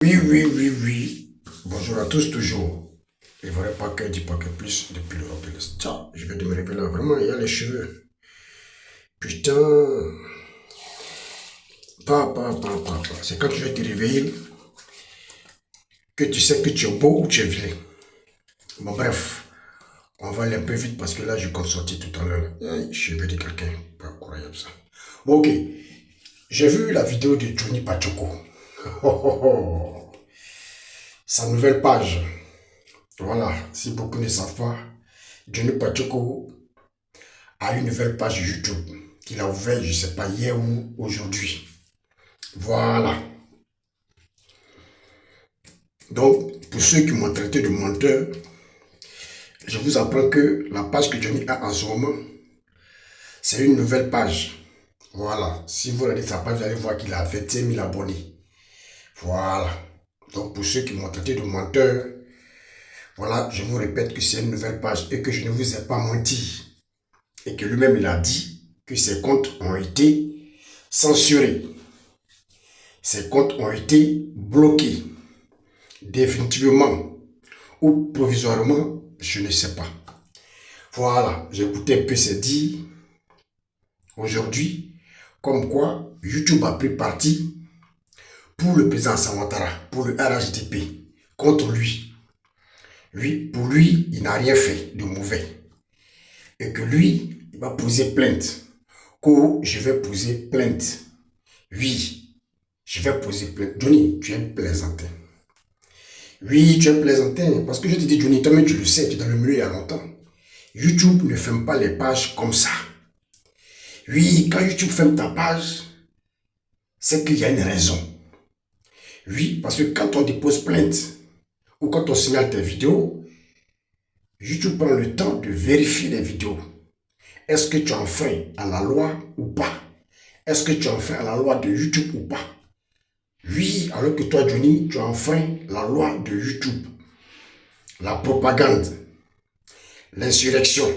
Oui, oui, oui, oui. Bonjour à tous, toujours. Le vrai paquet du paquet plus depuis l'Europe de l'Est. Tiens, je vais de me révéler vraiment, il y a les cheveux. Putain, pas. C'est quand tu vas te réveiller que tu sais que tu es beau ou tu es vilain. Bon, bref, on va aller un peu vite parce que là, je compte sortir tout à l'heure. Aïe, cheveux de quelqu'un, pas incroyable ça. Bon, ok, j'ai vu la vidéo de Johnny Pacheco. Oh, oh, oh. Sa nouvelle page. Voilà, si beaucoup ne savent pas, Johnny Pacheco a une nouvelle page YouTube qu'il a ouvert, je ne sais pas, hier ou aujourd'hui. Voilà. Donc, pour ceux qui m'ont traité de menteur, je vous apprends que la page que Johnny a en ce moment, c'est une nouvelle page. Voilà. Si vous regardez sa page, vous allez voir qu'il a 21 000 abonnés. Voilà. Donc, pour ceux qui m'ont traité de menteur, voilà, je vous répète que c'est une nouvelle page et que je ne vous ai pas menti. Et que lui-même, il a dit que ses comptes ont été censurés. Ses comptes ont été bloqués. Définitivement ou provisoirement, je ne sais pas. Voilà, j'ai écouté un peu ces dits aujourd'hui, comme quoi YouTube a pris parti pour le président Samantara, pour le RHDP, contre lui. Pour lui, il n'a rien fait de mauvais. Et que lui, il va poser plainte. Que je vais poser plainte. Oui, je vais poser plainte. Johnny, tu es plaisantin. Oui, tu es plaisantin. Parce que je te dis, Johnny, toi-même tu le sais, tu es dans le milieu il y a longtemps. YouTube ne ferme pas les pages comme ça. Oui, quand YouTube ferme ta page, c'est qu'il y a une raison. Oui, parce que quand on dépose plainte ou quand on signale tes vidéos, YouTube prend le temps de vérifier les vidéos. Est-ce que tu enfreins à la loi ou pas? Est-ce que tu enfreins à la loi de YouTube ou pas? Oui, alors que toi, Johnny, tu enfreins la loi de YouTube. La propagande, l'insurrection,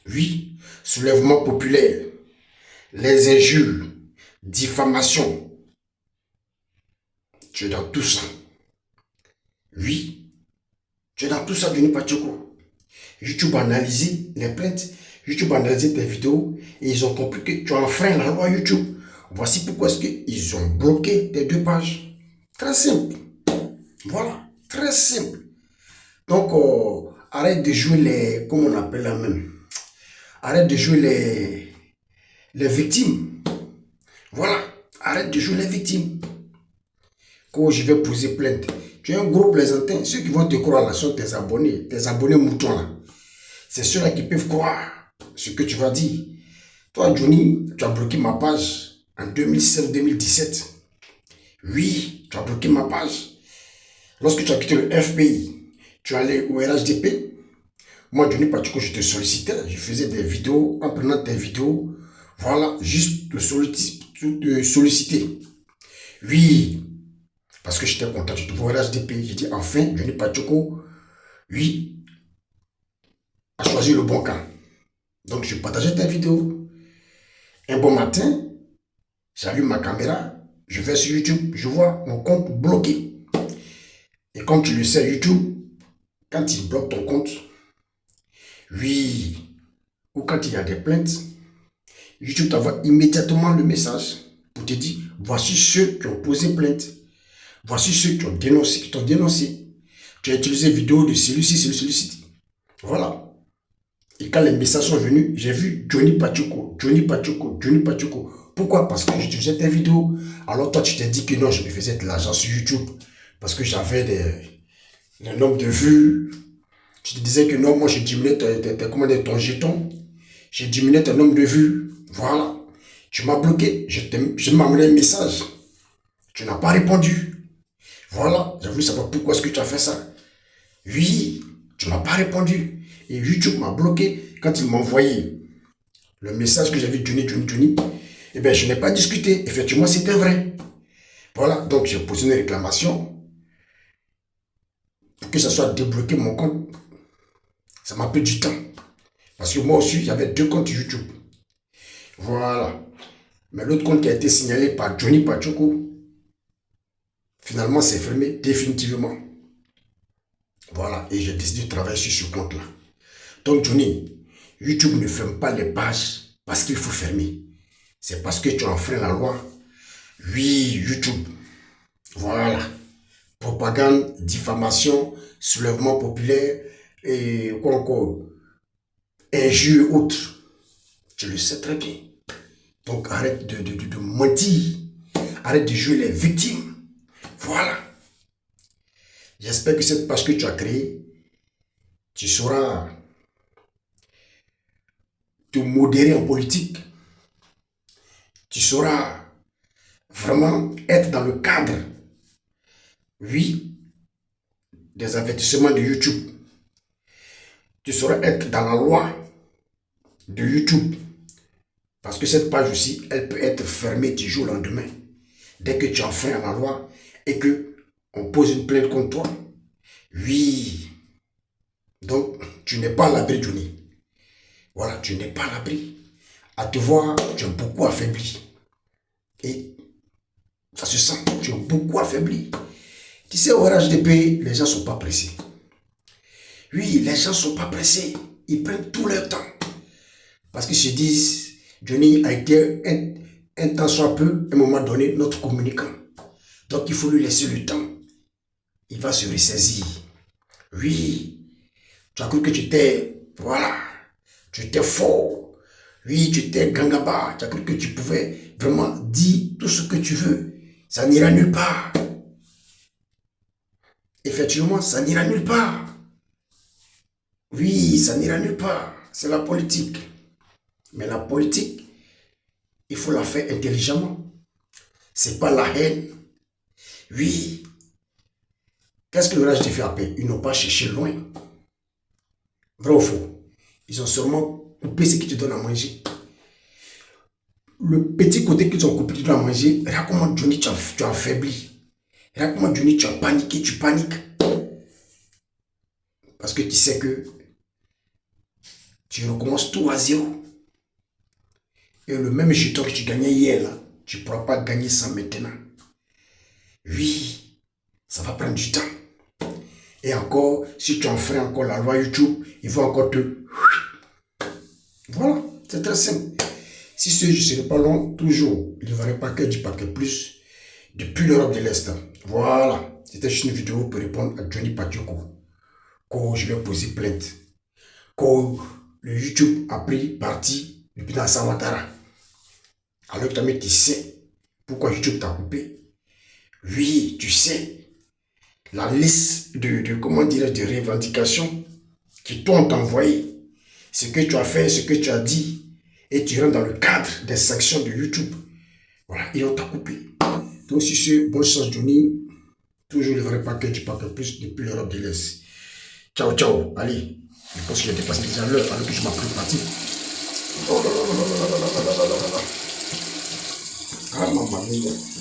oui, soulèvement populaire, les injures, diffamation. Tu es dans tout ça. Oui, tu es dans tout ça, Johnny Pacheco. YouTube a analysé les plaintes, YouTube a analysé tes vidéos et ils ont compris que tu as enfreint la loi YouTube. Voici pourquoi est-ce qu'ils ont bloqué tes deux pages. Très simple. Voilà, très simple. Donc, arrête de jouer les... Comment on appelle la même? Arrête de jouer les victimes. Voilà, arrête de jouer les victimes. Quand je vais poser plainte, tu es un gros plaisantin. Ceux qui vont te croire là sont tes abonnés moutons là. C'est ceux-là qui peuvent croire ce que tu vas dire. Toi, Johnny, tu as bloqué ma page en 2016-2017. Oui, tu as bloqué ma page. Lorsque tu as quitté le FPI, tu es allé au RHDP. Moi, Johnny Pacheco, je te sollicitais. Je faisais des vidéos en prenant tes vidéos. Voilà, juste te solliciter. Oui, parce que j'étais content. Je te vois au RHDP. J'ai dit, enfin, Johnny Pacheco, oui, a choisi le bon camp. Donc, je partageais tes vidéos. Un bon matin, j'allume ma caméra, je vais sur YouTube, je vois mon compte bloqué. Et comme tu le sais, YouTube, quand il bloque ton compte, oui, ou quand il y a des plaintes, YouTube t'envoie immédiatement le message pour te dire, voici ceux qui ont posé plainte, voici ceux qui ont dénoncé, qui t'ont dénoncé. Tu as utilisé vidéo de celui-ci, celui-ci. Voilà. Et quand les messages sont venus, j'ai vu Johnny Pacheco, Johnny Pacheco, Johnny Pacheco. Pourquoi? Parce que j'utilisais tes vidéos. Alors toi, tu t'es dit que non, je me faisais de l'argent sur YouTube. Parce que j'avais des nombres de vues. Tu te disais que non, moi, j'ai diminué ton jeton. J'ai diminué ton nombre de vues. Voilà. Tu m'as bloqué. Je m'ai envoyé un message. Tu n'as pas répondu. Voilà. J'ai voulu savoir pourquoi est-ce que tu as fait ça. Oui, tu n'as pas répondu. Et YouTube m'a bloqué quand il m'a envoyé le message que j'avais Johnny. Eh bien, je n'ai pas discuté. Effectivement, c'était vrai. Voilà, donc j'ai posé une réclamation pour que ça soit débloqué mon compte. Ça m'a pris du temps. Parce que moi aussi, j'avais deux comptes YouTube. Voilà. Mais l'autre compte qui a été signalé par Johnny Pacheco, Finalement, c'est fermé définitivement. Voilà, et j'ai décidé de travailler sur ce compte-là. Donc, Johnny, YouTube ne ferme pas les pages parce qu'il faut fermer. C'est parce que tu as enfreint la loi. Oui, YouTube. Voilà. Propagande, diffamation, soulèvement populaire et quoi encore, injures autres. Tu le sais très bien. Donc, arrête de mentir. Arrête de jouer les victimes. Voilà. J'espère que cette page que tu as créée, tu sauras te modérer en politique. Tu sauras vraiment être dans le cadre, oui, des avertissements de YouTube. Tu sauras être dans la loi de YouTube. Parce que cette page aussi, elle peut être fermée du jour au lendemain. Dès que tu enfreins la loi et que on pose une plainte contre toi. Oui. Donc, tu n'es pas à l'abri, Johnny. Voilà, tu n'es pas à l'abri. À te voir, tu es beaucoup affaibli. Et ça se sent, tu es beaucoup affaibli. Tu sais, au RHDP, les gens ne sont pas pressés. Oui, les gens ne sont pas pressés. Ils prennent tout leur temps. Parce qu'ils se disent, Johnny a été un temps soit peu, à un moment donné, notre communicant. Donc, il faut lui laisser le temps. Il va se ressaisir. Oui, tu as cru que tu étais, voilà, tu étais fort. Oui, tu étais gangaba. Tu as cru que tu pouvais vraiment dire tout ce que tu veux. Ça n'ira nulle part. Effectivement, ça n'ira nulle part. Oui, ça n'ira nulle part. C'est la politique. Mais la politique, il faut la faire intelligemment. C'est pas la haine. Oui. Qu'est-ce que le rage te fait appeler? Ils n'ont pas cherché loin. Vrai ou faux? Ils ont seulement coupé ce qui te donne à manger. Le petit côté qu'ils ont coupé, tu dois manger. Regarde comment Johnny, tu as affaibli. Regarde comment Johnny, tu as paniqué, tu paniques. Parce que tu sais que tu recommences tout à zéro. Et le même jeton que tu gagnais hier, là, tu ne pourras pas gagner ça maintenant. Oui, ça va prendre du temps. Et encore, si tu enfreins encore la loi YouTube, il faut encore te... Voilà, c'est très simple. Si ce jeu ne serait pas long, toujours, il y aurait paquet du paquet plus depuis l'Europe de l'Est. Voilà, c'était juste une vidéo pour répondre à Johnny Patioko. Quand je vais poser plainte. Quand le YouTube a pris parti depuis dans Samatara. Alors que tu sais pourquoi YouTube t'a coupé. Oui, tu sais la liste comment dire, de revendications qui t'ont envoyé. Ce que tu as fait, ce que tu as dit. Et tu rentres dans le cadre des sanctions de YouTube. Voilà, et on t'a coupé. Donc, si c'est bonne chance, Johnny. Toujours le vrai paquet du paquet plus depuis l'Europe de l'Est. Ciao, ciao. Allez, je pense que j'ai dépassé déjà l'heure alors que je m'appelle parti. Oh là là là là là là là là là là là. Ah, maman mia.